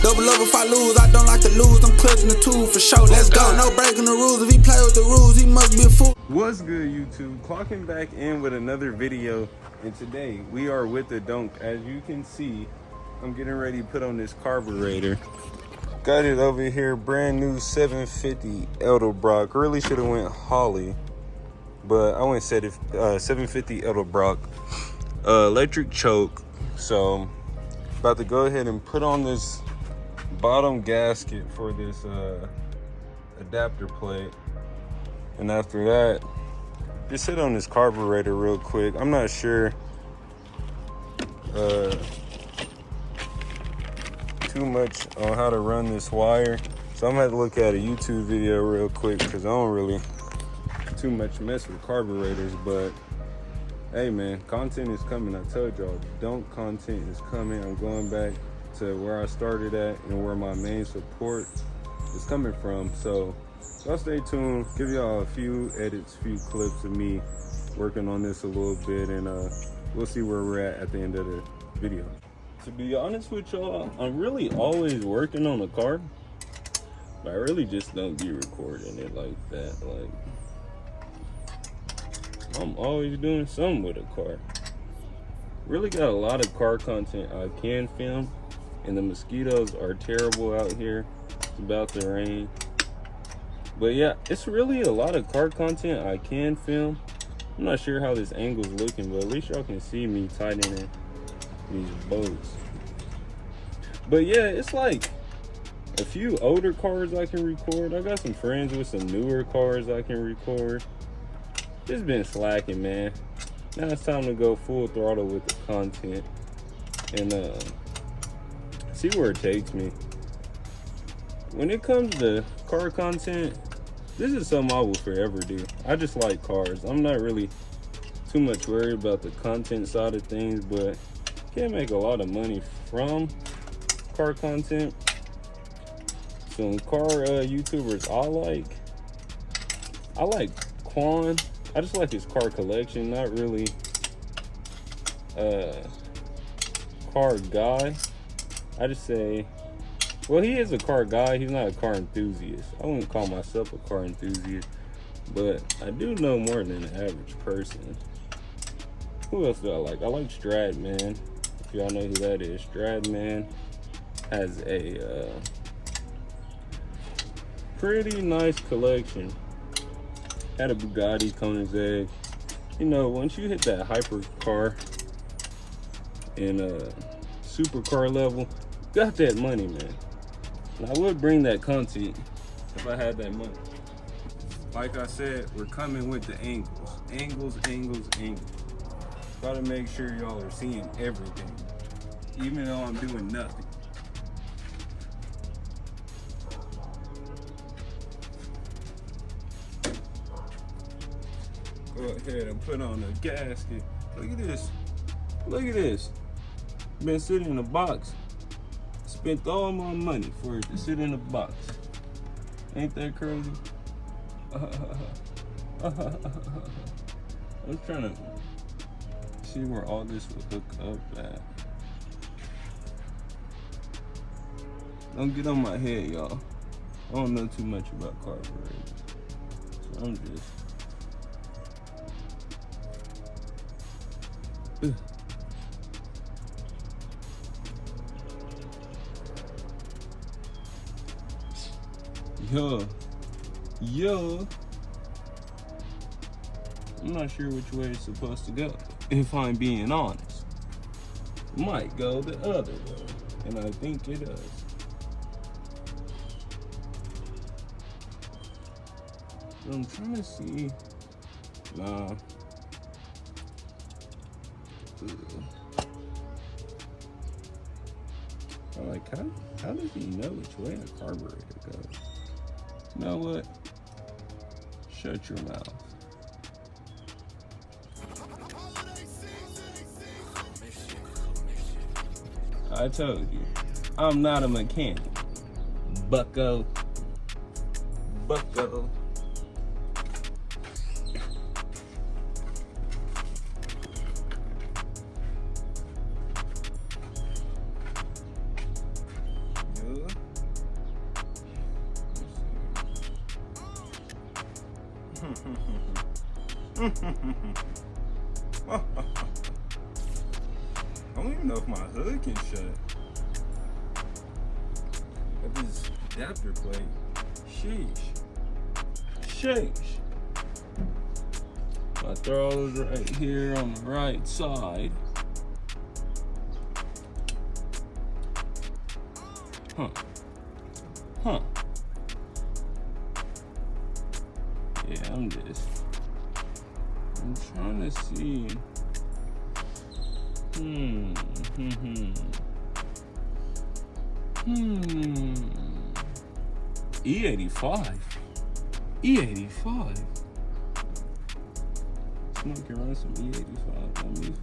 Double up if I lose, I don't like to lose. I'm clutching the tool for sure. Let's go. No breaking the rules. If he play with the rules, he must be a fool. What's good, YouTube? Clocking back in with another video, and today we are with the Donk. As you can see, I'm getting ready to put on this carburetor. Got it over here, brand new 750 Edelbrock. Really should have went Holly, but I went 750 Edelbrock. Electric choke. So about to go ahead and put on this bottom gasket for this adapter plate, and after that just hit on this carburetor real quick. I'm not sure too much on how to run this wire, so I'm gonna have to look at a YouTube video real quick because I don't really too much mess with carburetors. But hey man, content is coming. I told y'all, Donk content is coming. I'm going back to where I started at and where my main support is coming from. So y'all stay tuned. Give y'all a few edits, few clips of me working on this a little bit, and we'll see where we're at the end of the video. To be honest with y'all, I'm really always working on a car, but I really just don't be recording it like that. Like, I'm always doing something with a car. Really got a lot of car content I can film, and the mosquitoes are terrible out here. It's about to rain. But yeah, it's really a lot of car content I can film. I'm not sure how this angle's looking, but at least y'all can see me tightening these bolts. But yeah, it's like a few older cars I can record. I got some friends with some newer cars I can record. Just been slacking, man. Now it's time to go full throttle with the content and see where it takes me. When it comes to car content, this is something I will forever do. I just like cars. I'm not really too much worried about the content side of things, but can make a lot of money from car content. Some car YouTubers I like Quan. I just like his car collection, not really car guy. I just say, well, he is a car guy. He's not a car enthusiast. I wouldn't call myself a car enthusiast, but I do know more than the average person. Who else do I like? I like Stradman. If y'all know who that is, Stradman has a pretty nice collection. Had a Bugatti Koenigsegg. You know, once you hit that hypercar and supercar level, got that money, man. And I would bring that content if I had that money. Like I said, we're coming with the angles. Angles. Gotta make sure y'all are seeing everything, even though I'm doing nothing. Go ahead and put on a gasket. Look at this. Look at this. Been sitting in a box. Spent all my money for it to sit in a box. Ain't that crazy? I'm trying to see where all this will hook up at. Don't get on my head, y'all. I don't know too much about carburetors, so I'm just Yo, I'm not sure which way it's supposed to go, if I'm being honest. It might go the other way, and I think it does. So I'm trying to see. Nah. I'm like, how does he know which way a carburetor goes? You know what? Shut your mouth. I told you, I'm not a mechanic. Bucko. I don't even know if my hood can shut. Got this adapter plate. Sheesh. My throttle is right here on the right side. Huh. Yeah, I'm trying to see. E85. Someone can run some E85.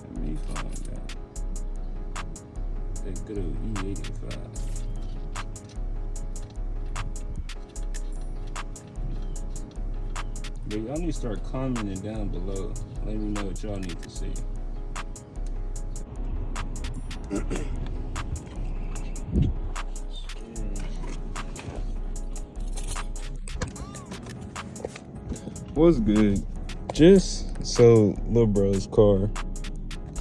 Let me find that. That good old E85. But y'all need to start commenting down below. Let me know what y'all need to see. What's good? Just so Lil Bro's car.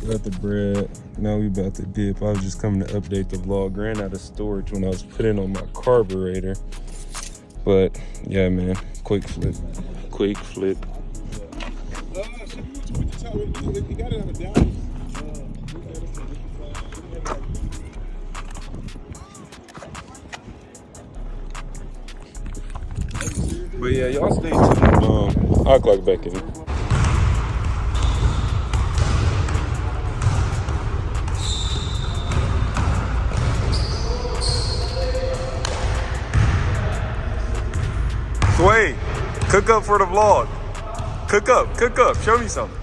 Got the bread. Now we about to dip. I was just coming to update the vlog. Ran out of storage when I was putting on my carburetor. But yeah, man, quick flip. But yeah, y'all stay tuned. I'll clock back in. Sway, cook up for the vlog. Cook up. Show me something.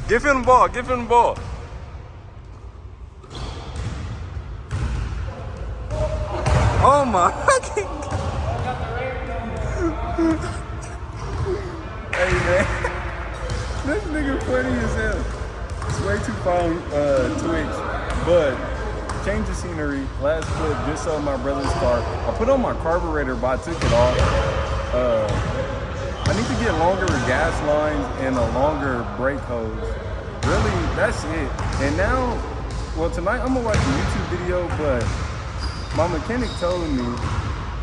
Give him the ball. Oh my. Hey man, this nigga funny as hell. It's way too far on Twitch, but change the scenery. Last clip, just sold my brother's car. I put on my carburetor, but I took it off. I need to get longer gas lines and a longer brake hose. Really, that's it. And now, well, tonight I'm gonna watch a YouTube video, but my mechanic told me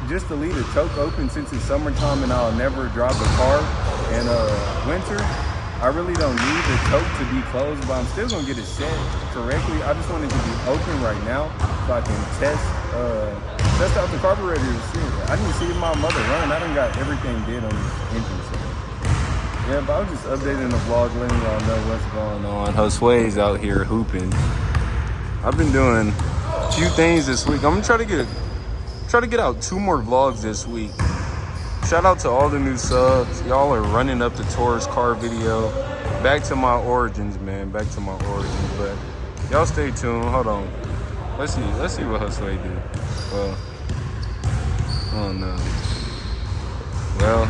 just to leave the choke open since it's summertime and I'll never drive the car in winter. I really don't need the choke to be closed, but I'm still gonna get it set correctly. I just want it to be open right now so I can test out the carburetor and shit. I didn't see my mother run. I done got everything did on this engine. So. Yeah, but I was just updating the vlog, letting y'all know what's going on. Josue's out here hooping. I've been doing a few things this week. I'm gonna try to get out 2 more vlogs this week. Shout out to all the new subs. Y'all are running up the Taurus car video. Back to my origins, man. But y'all stay tuned. Hold on. Let's see what Josue do. Well, oh no. Well.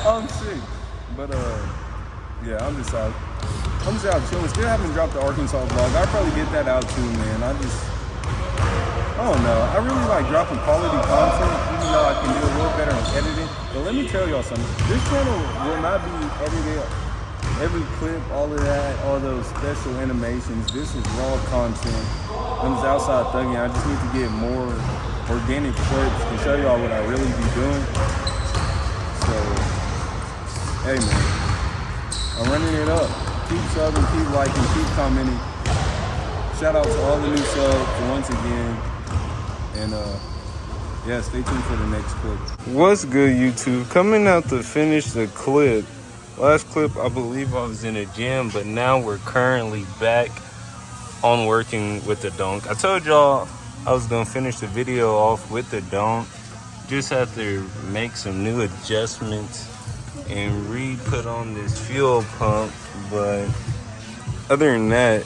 I'm sick. But yeah, I'm just out chilling. Still haven't dropped the Arkansas vlog. I'll probably get that out too, man. I don't know. I really like dropping quality content, even though I can do a little better on editing. But let me tell y'all something. This channel will not be edited. Every clip, all of that, all those special animations. This is raw content. I'm just outside thugging. I just need to get more organic clips to show y'all what I really be doing. So, hey man, I'm running it up. Keep subbing, keep liking, keep commenting. Shout out to all the new subs once again. And yeah, stay tuned for the next clip. What's good, YouTube? Coming out to finish the clip. Last clip, I believe I was in a gym, but now we're currently back on working with the DONK. I told y'all I was gonna finish the video off with the DONK. Just have to make some new adjustments and re-put on this fuel pump, but other than that,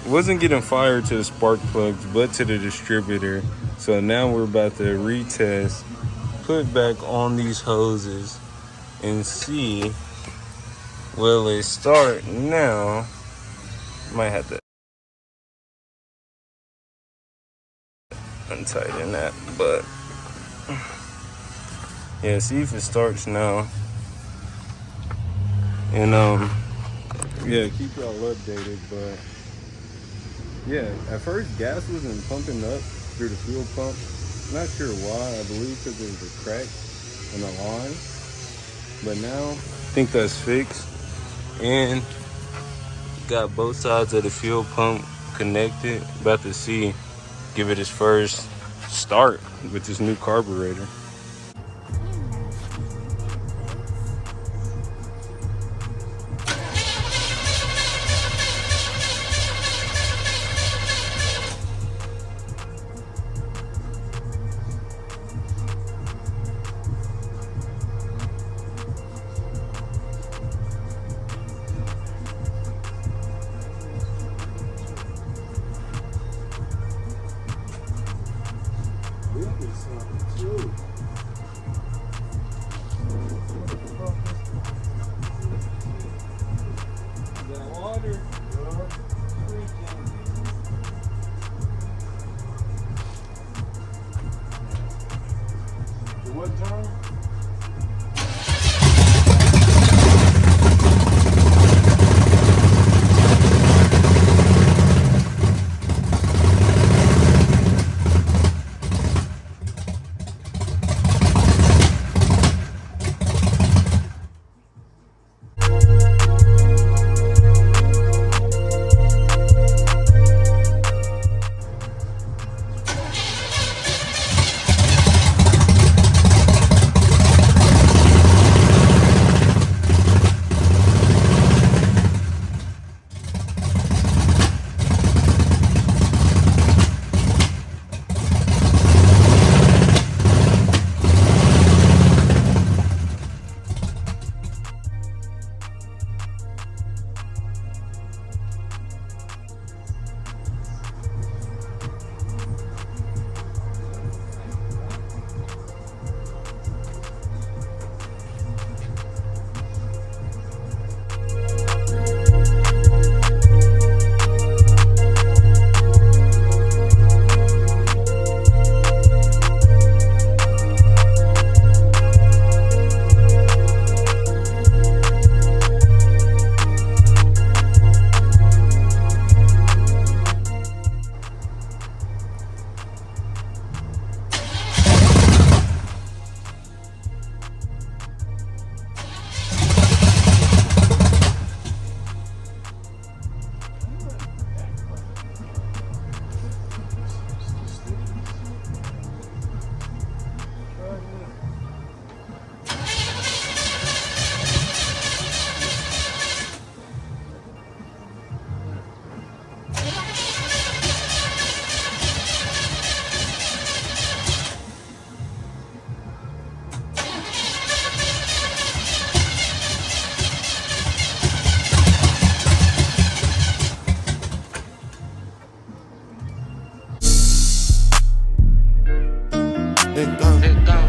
wasn't getting fired to the spark plugs but to the distributor. So now we're about to retest, put back on these hoses and see, will it start now? Might have to untighten that, but yeah, see if it starts now. And yeah, keep y'all updated. But yeah, at first gas wasn't pumping up through the fuel pump. Not sure why. I believe because there was a crack in the line. But now I think that's fixed. And got both sides of the fuel pump connected. About to see, give it its first start with this new carburetor. What time?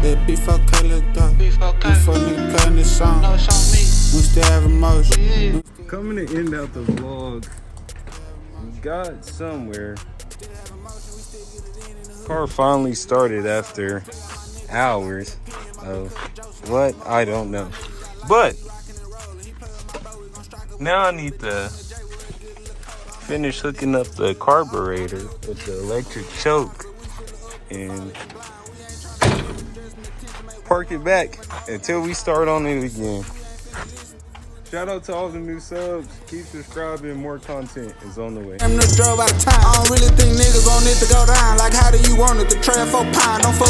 That B4K, let's go. Before nigga playing this song, we still have emotion. Coming to end out the vlog, we got somewhere. Car finally started after hours of what? I don't know. But now I need to finish hooking up the carburetor with the electric choke and park it back until we start on it again. Shout out to all the new subs. Keep subscribing. More content is on the way. I'm the drove out of time. I don't really think niggas want it to go down. Like, how do you want it to trail 4 pounds? Don't fuck